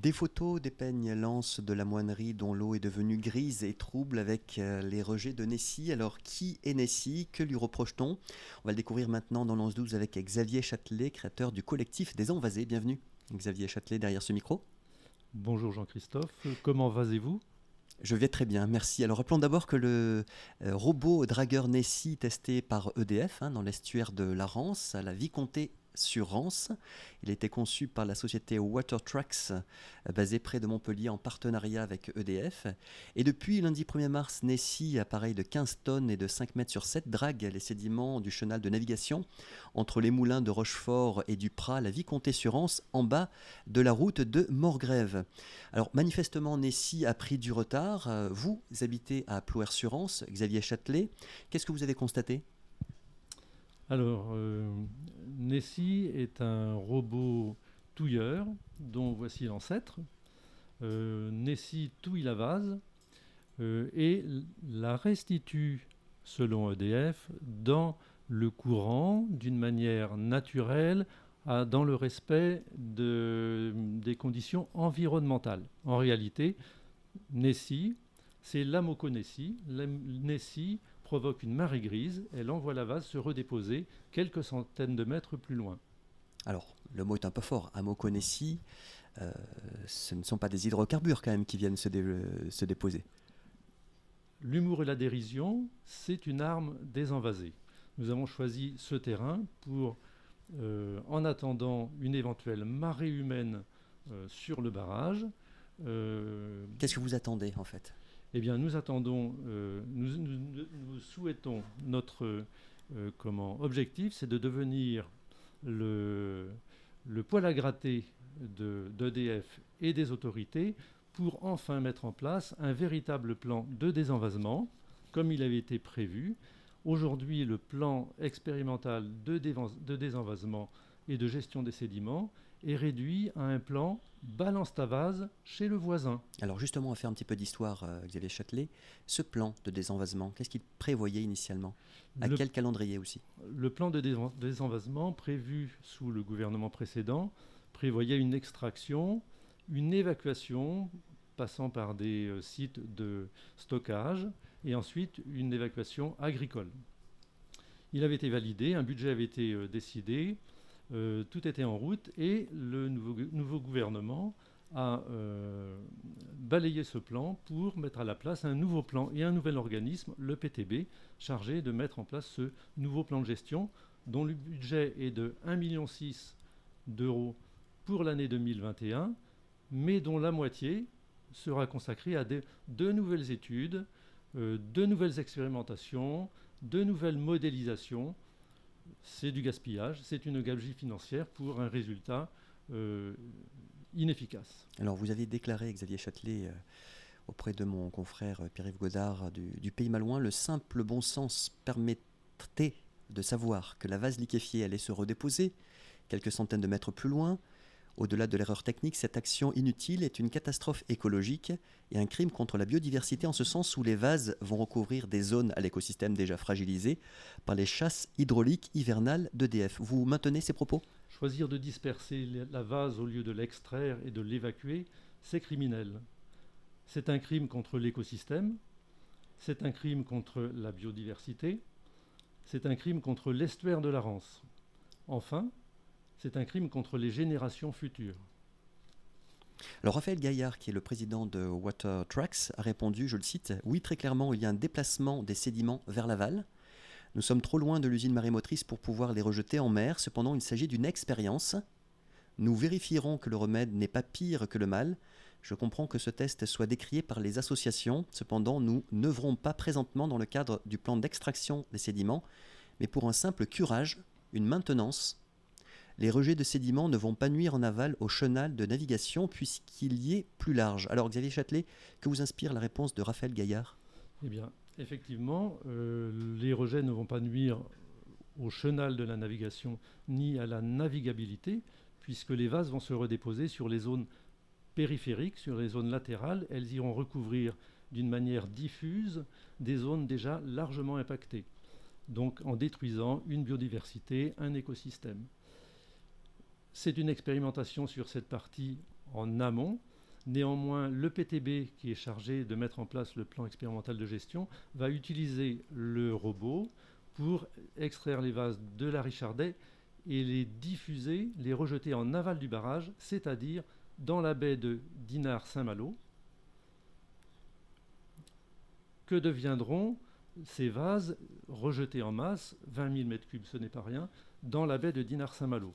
Des photos dépeignent l'anse de la moinerie dont l'eau est devenue grise et trouble avec les rejets de Nessie. Alors qui est Nessie? Que lui reproche-t-on? On va le découvrir maintenant dans l'Once-12 avec Xavier Châtelet, créateur du collectif des Envasés. Bienvenue Xavier Châtelet derrière ce micro. Bonjour Jean-Christophe, comment vasez-vous? Je vais très bien, merci. Alors rappelons d'abord que le robot dragueur Nessie testé par EDF dans l'estuaire de la Rance, à la Vicomté sur Rance. Il a été conçu par la société Watertrax, basée près de Montpellier en partenariat avec EDF. Et depuis lundi 1er mars, Nessie, appareil de 15 tonnes et de 5 mètres sur 7, drague les sédiments du chenal de navigation entre les moulins de Rochefort et du Prat, la Vicomté sur Rance, en bas de la route de Morgrève. Alors manifestement, Nessie a pris du retard. Vous habitez à Plouer-sur-Rance, Xavier Châtelet. Qu'est-ce que vous avez constaté? Alors, Nessie est un robot touilleur dont voici l'ancêtre. Nessie touille la vase et la restitue, selon EDF, dans le courant d'une manière naturelle, dans le respect des conditions environnementales. En réalité, Nessie, c'est l'Amoco-Nessie. Nessie provoque une marée grise, elle envoie la vase se redéposer quelques centaines de mètres plus loin. Alors, le mot est un peu fort. Amoco Nessie, ce ne sont pas des hydrocarbures quand même qui viennent se déposer. L'humour et la dérision, c'est une arme des envasés. Nous avons choisi ce terrain pour, en attendant une éventuelle marée humaine sur le barrage. Qu'est-ce que vous attendez en fait? Eh bien, nous attendons, nous souhaitons, notre objectif, c'est de devenir le poil à gratter d'EDF et des autorités pour enfin mettre en place un véritable plan de désenvasement, comme il avait été prévu. Aujourd'hui, le plan expérimental de désenvasement et de gestion des sédiments est réduit à un plan balance ta vase chez le voisin. Alors justement, on va faire un petit peu d'histoire, Xavier Châtelet. Ce plan de désenvasement, qu'est-ce qu'il prévoyait initialement? À Le, quel calendrier aussi? le plan de désenvasement prévu sous le gouvernement précédent prévoyait une extraction, une évacuation passant par des sites de stockage et ensuite une évacuation agricole. Il avait été validé, un budget avait été décidé, tout était en route et le nouveau gouvernement a balayé ce plan pour mettre à la place un nouveau plan et un nouvel organisme, le PTB, chargé de mettre en place ce nouveau plan de gestion dont le budget est de 1,6 million d'euros pour l'année 2021, mais dont la moitié sera consacrée à de nouvelles études, de nouvelles expérimentations, de nouvelles modélisations. C'est du gaspillage, c'est une gabegie financière pour un résultat inefficace. Alors vous aviez déclaré, Xavier Châtelet, auprès de mon confrère Pierre-Yves Godard du Pays Malouin, le simple bon sens permettait de savoir que la vase liquéfiée allait se redéposer quelques centaines de mètres plus loin. Au-delà de l'erreur technique, cette action inutile est une catastrophe écologique et un crime contre la biodiversité en ce sens où les vases vont recouvrir des zones à l'écosystème déjà fragilisées par les chasses hydrauliques hivernales d'EDF. Vous maintenez ces propos? Choisir de disperser la vase au lieu de l'extraire et de l'évacuer, c'est criminel. C'est un crime contre l'écosystème, c'est un crime contre la biodiversité, c'est un crime contre l'estuaire de la Rance. Enfin, c'est un crime contre les générations futures. Alors Raphaël Gaillard, qui est le président de Watertrax, a répondu, je le cite, « Oui, très clairement, il y a un déplacement des sédiments vers l'aval. Nous sommes trop loin de l'usine marémotrice pour pouvoir les rejeter en mer. Cependant, il s'agit d'une expérience. Nous vérifierons que le remède n'est pas pire que le mal. Je comprends que ce test soit décrié par les associations. Cependant, nous n'œuvrons pas présentement dans le cadre du plan d'extraction des sédiments, mais pour un simple curage, une maintenance. Les rejets de sédiments ne vont pas nuire en aval au chenal de navigation puisqu'il y est plus large. » Alors Xavier Châtelet, que vous inspire la réponse de Raphaël Gaillard? Eh bien, effectivement, les rejets ne vont pas nuire au chenal de la navigation ni à la navigabilité, puisque les vases vont se redéposer sur les zones périphériques, sur les zones latérales. Elles iront recouvrir d'une manière diffuse des zones déjà largement impactées, donc en détruisant une biodiversité, un écosystème. C'est une expérimentation sur cette partie en amont. Néanmoins, le PTB, qui est chargé de mettre en place le plan expérimental de gestion, va utiliser le robot pour extraire les vases de la Richardet et les diffuser, les rejeter en aval du barrage, c'est-à-dire dans la baie de Dinard-Saint-Malo. Que deviendront ces vases rejetés en masse, 20 000 m3, ce n'est pas rien, dans la baie de Dinard-Saint-Malo?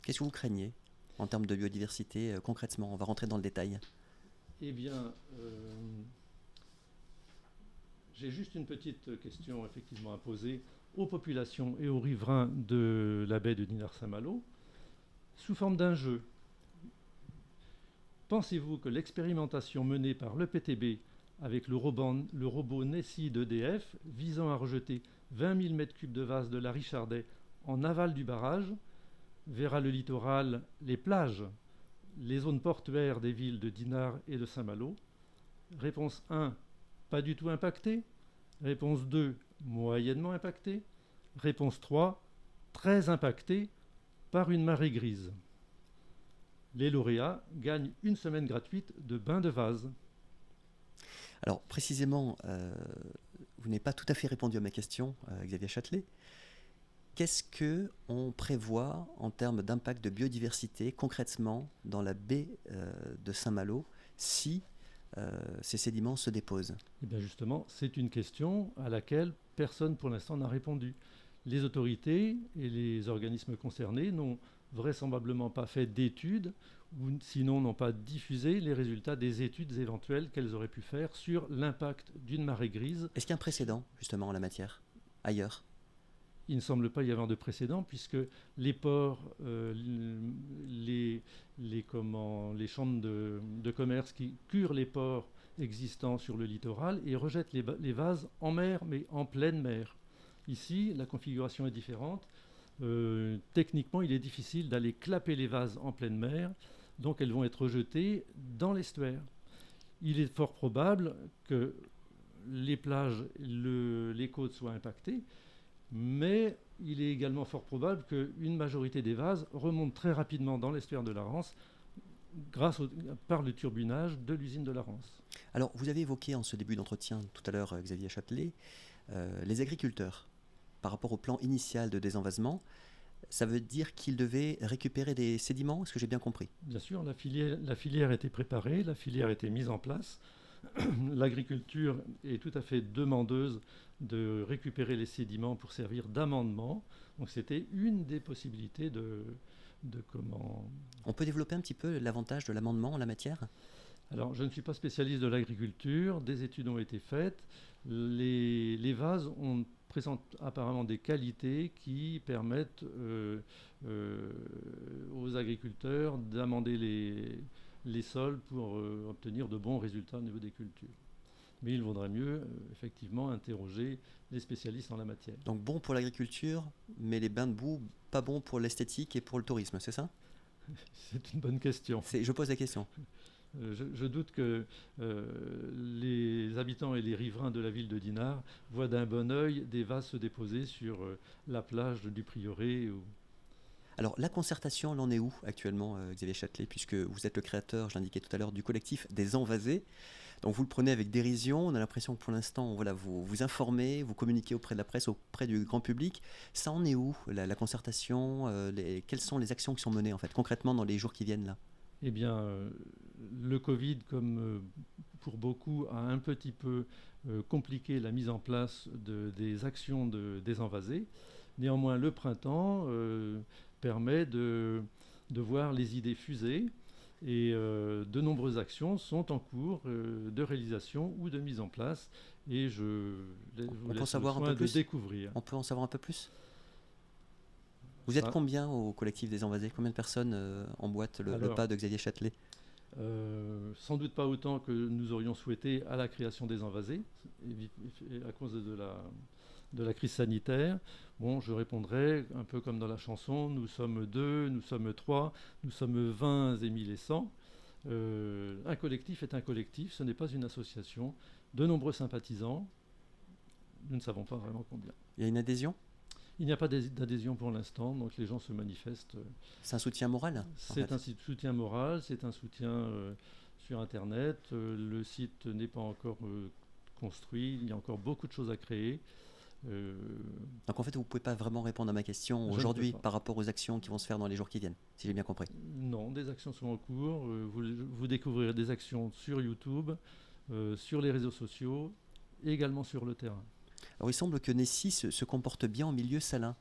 Qu'est-ce que vous craignez en termes de biodiversité concrètement? On va rentrer dans le détail. Eh bien, j'ai juste une petite question effectivement à poser aux populations et aux riverains de la baie de Dinard-Saint-Malo, sous forme d'un jeu. Pensez-vous que l'expérimentation menée par le PTB avec le robot Nessie d'EDF visant à rejeter 20 000 m3 de vase de la Richardet en aval du barrage verra le littoral, les plages, les zones portuaires des villes de Dinard et de Saint-Malo? Réponse 1, pas du tout impacté. Réponse 2, moyennement impacté. Réponse 3, très impacté par une marée grise. Les lauréats gagnent une semaine gratuite de bain de vase. Alors précisément, vous n'avez pas tout à fait répondu à ma question, Xavier Châtelet. Qu'est-ce qu'on prévoit en termes d'impact de biodiversité concrètement dans la baie de Saint-Malo si ces sédiments se déposent? Eh bien justement, c'est une question à laquelle personne pour l'instant n'a répondu. Les autorités et les organismes concernés n'ont vraisemblablement pas fait d'études ou sinon n'ont pas diffusé les résultats des études éventuelles qu'elles auraient pu faire sur l'impact d'une marée grise. Est-ce qu'il y a un précédent justement en la matière ailleurs? Il ne semble pas y avoir de précédent puisque les ports, les chambres de commerce qui curent les ports existants sur le littoral et rejettent les vases en mer, mais en pleine mer. Ici, la configuration est différente. Techniquement, il est difficile d'aller clapper les vases en pleine mer, donc elles vont être rejetées dans l'estuaire. Il est fort probable que les plages, les côtes soient impactées, mais il est également fort probable qu'une majorité des vases remontent très rapidement dans l'estuaire de la Rance par le turbinage de l'usine de la Rance. Alors, vous avez évoqué en ce début d'entretien tout à l'heure, Xavier Châtelet, les agriculteurs. Par rapport au plan initial de désenvasement, ça veut dire qu'ils devaient récupérer des sédiments? Est-ce que j'ai bien compris? Bien sûr, la filière était préparée, la filière était mise en place. L'agriculture est tout à fait demandeuse de récupérer les sédiments pour servir d'amendement. Donc c'était une des possibilités de comment... On peut développer un petit peu l'avantage de l'amendement en la matière? Alors, je ne suis pas spécialiste de l'agriculture, des études ont été faites. Les vases présentent apparemment des qualités qui permettent aux agriculteurs d'amender les sols pour obtenir de bons résultats au niveau des cultures. Mais il vaudrait mieux, effectivement, interroger les spécialistes en la matière. Donc bon pour l'agriculture, mais les bains de boue, pas bon pour l'esthétique et pour le tourisme, c'est ça? C'est une bonne question. Je pose la question. Je doute que les habitants et les riverains de la ville de Dinard voient d'un bon œil des vases se déposer sur la plage du Prieuré. Alors, la concertation, elle en est où actuellement, Xavier Châtelet, puisque vous êtes le créateur, je l'indiquais tout à l'heure, du collectif des Envasés. Donc, vous le prenez avec dérision. On a l'impression que pour l'instant, voilà, vous informez, vous communiquez auprès de la presse, auprès du grand public. Ça en est où, la concertation? Quelles sont les actions qui sont menées, en fait, concrètement, dans les jours qui viennent là? Eh bien, le Covid, comme pour beaucoup, a un petit peu compliqué la mise en place des actions des Envasés. Néanmoins, le printemps permet de voir les idées fuser et de nombreuses actions sont en cours de réalisation ou de mise en place et je vous laisse le soin de découvrir. On peut en savoir un peu plus? Vous êtes combien au collectif des Envasés? Combien de personnes emboîtent le pas de Xavier Châtelet? Sans doute pas autant que nous aurions souhaité à la création des Envasés à cause de la crise sanitaire. Bon, je répondrai un peu comme dans la chanson, nous sommes 2, nous sommes 3, nous sommes 20 et 1000 et 100. Un collectif est un collectif, ce n'est pas une association. De nombreux sympathisants, nous ne savons pas vraiment combien. Il y a une adhésion? Il n'y a pas d'adhésion pour l'instant, donc les gens se manifestent. C'est un soutien moral, en C'est fait. un soutien moral, c'est un soutien sur Internet. Le site n'est pas encore construit, il y a encore beaucoup de choses à créer. Donc en fait, vous ne pouvez pas vraiment répondre à ma question Je ne aujourd'hui peux pas. par rapport aux actions qui vont se faire dans les jours qui viennent, si j'ai bien compris. Non, des actions sont en cours. Vous découvrirez des actions sur YouTube, sur les réseaux sociaux, et également sur le terrain. Alors il semble que Nessie se comporte bien en milieu salin.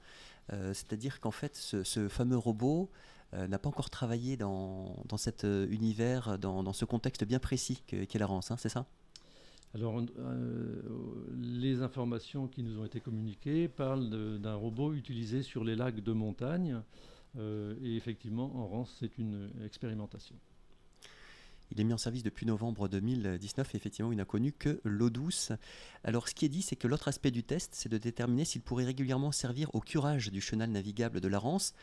C'est-à-dire qu'en fait, ce fameux robot n'a pas encore travaillé dans cet univers, dans ce contexte bien précis qu'est la Rance, hein, c'est ça? Alors, les informations qui nous ont été communiquées parlent d'un robot utilisé sur les lacs de montagne. Et effectivement, en Rance, c'est une expérimentation. Il est mis en service depuis novembre 2019 et effectivement, il n'a connu que l'eau douce. Alors, ce qui est dit, c'est que l'autre aspect du test, c'est de déterminer s'il pourrait régulièrement servir au curage du chenal navigable de la Rance,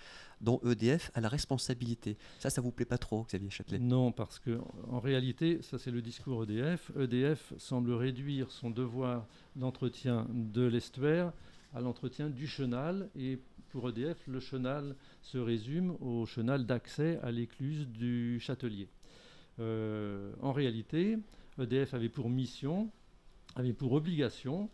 dont EDF a la responsabilité. Ça vous plaît pas trop, Xavier Châtelet? Non, parce que en réalité, ça c'est le discours EDF. EDF semble réduire son devoir d'entretien de l'estuaire à l'entretien du chenal. Et pour EDF, le chenal se résume au chenal d'accès à l'écluse du Châtelier. En réalité, EDF avait pour mission, avait pour obligation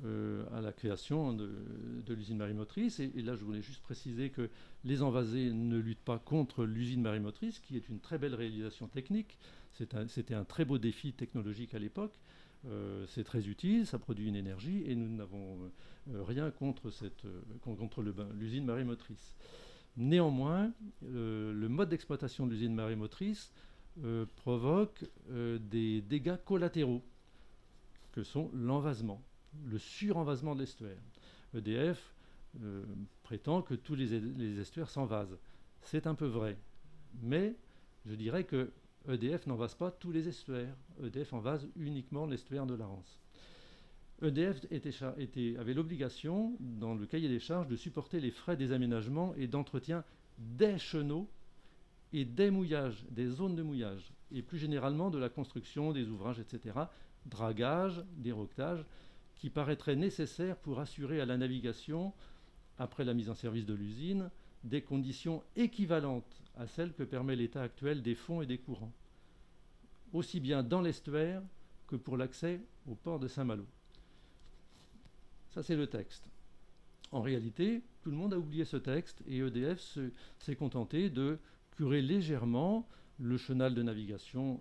à la création de l'usine marémotrice. Et là, je voulais juste préciser que les Envasés ne luttent pas contre l'usine marémotrice, qui est une très belle réalisation technique. C'était un très beau défi technologique à l'époque. C'est très utile, ça produit une énergie, et nous n'avons rien contre l'usine marémotrice. Néanmoins, le mode d'exploitation de l'usine marémotrice provoque des dégâts collatéraux, que sont l'envasement, le surenvasement de l'estuaire. EDF prétend que tous les estuaires s'envasent. C'est un peu vrai, mais je dirais que EDF n'envase pas tous les estuaires. EDF envase uniquement l'estuaire de la Rance. EDF avait l'obligation, dans le cahier des charges, de supporter les frais des aménagements et d'entretien des chenaux et des mouillages, des zones de mouillage, et plus généralement de la construction des ouvrages, etc., dragage, déroquetage, qui paraîtraient nécessaires pour assurer à la navigation, après la mise en service de l'usine, des conditions équivalentes à celles que permet l'état actuel des fonds et des courants, aussi bien dans l'estuaire que pour l'accès au port de Saint-Malo. Ça, c'est le texte. En réalité, tout le monde a oublié ce texte et EDF s'est contenté de curer légèrement le chenal de navigation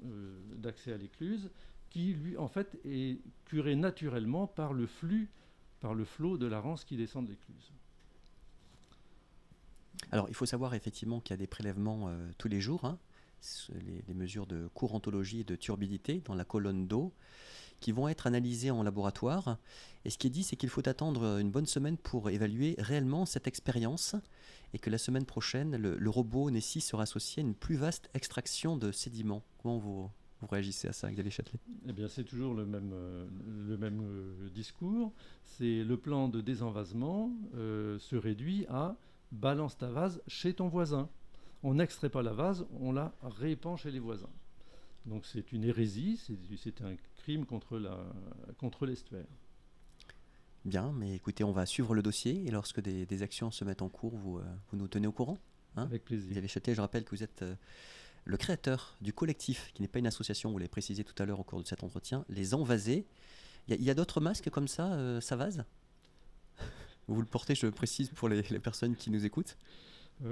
d'accès à l'écluse, qui, lui, en fait, est curé naturellement par le flot de la Rance qui descend de l'écluse. Alors, il faut savoir effectivement qu'il y a des prélèvements tous les jours, hein, les mesures de courantologie et de turbidité dans la colonne d'eau, qui vont être analysées en laboratoire. Et ce qui est dit, c'est qu'il faut attendre une bonne semaine pour évaluer réellement cette expérience, et que la semaine prochaine, le robot Nessie sera associé à une plus vaste extraction de sédiments. Comment vous réagissez à ça, Xavier Châtelet? Eh bien, c'est toujours le même discours. C'est le plan de désenvasement se réduit à balance ta vase chez ton voisin. On n'extrait pas la vase, on la répand chez les voisins. Donc c'est une hérésie, c'est un crime contre l'estuaire. Bien, mais écoutez, on va suivre le dossier, et lorsque des actions se mettent en cours, vous nous tenez au courant, hein? Avec plaisir. Xavier Châtelet, je rappelle que vous êtes le créateur du collectif, qui n'est pas une association, vous l'avez précisé tout à l'heure au cours de cet entretien, les Envasés. Il y a d'autres masques comme ça, Savaz? Vous le portez, je précise, pour les personnes qui nous écoutent.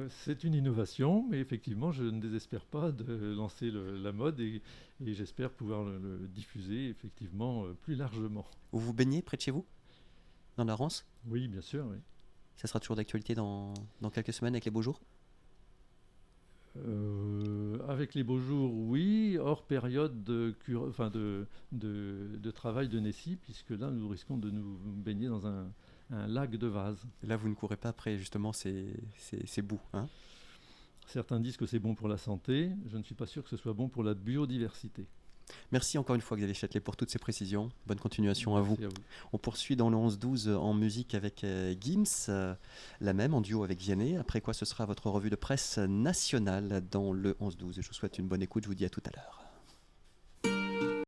C'est une innovation, mais effectivement, je ne désespère pas de lancer la mode et j'espère pouvoir le diffuser effectivement plus largement. Vous vous baignez près de chez vous, dans la Rance? Oui, bien sûr, oui. Ça sera toujours d'actualité dans quelques semaines avec les beaux jours? Avec les beaux jours, oui, hors période de travail de Nessie, puisque là, nous risquons de nous baigner dans un lac de vase. Et là, vous ne courez pas après justement ces boues, hein? Certains disent que c'est bon pour la santé. Je ne suis pas sûr que ce soit bon pour la biodiversité. Merci encore une fois, Xavier Châtelet, pour toutes ces précisions. Bonne continuation. Merci à vous. On poursuit dans le 11-12 en musique avec Gims, la même en duo avec Vianney. Après quoi, ce sera votre revue de presse nationale dans le 11-12. Je vous souhaite une bonne écoute. Je vous dis à tout à l'heure.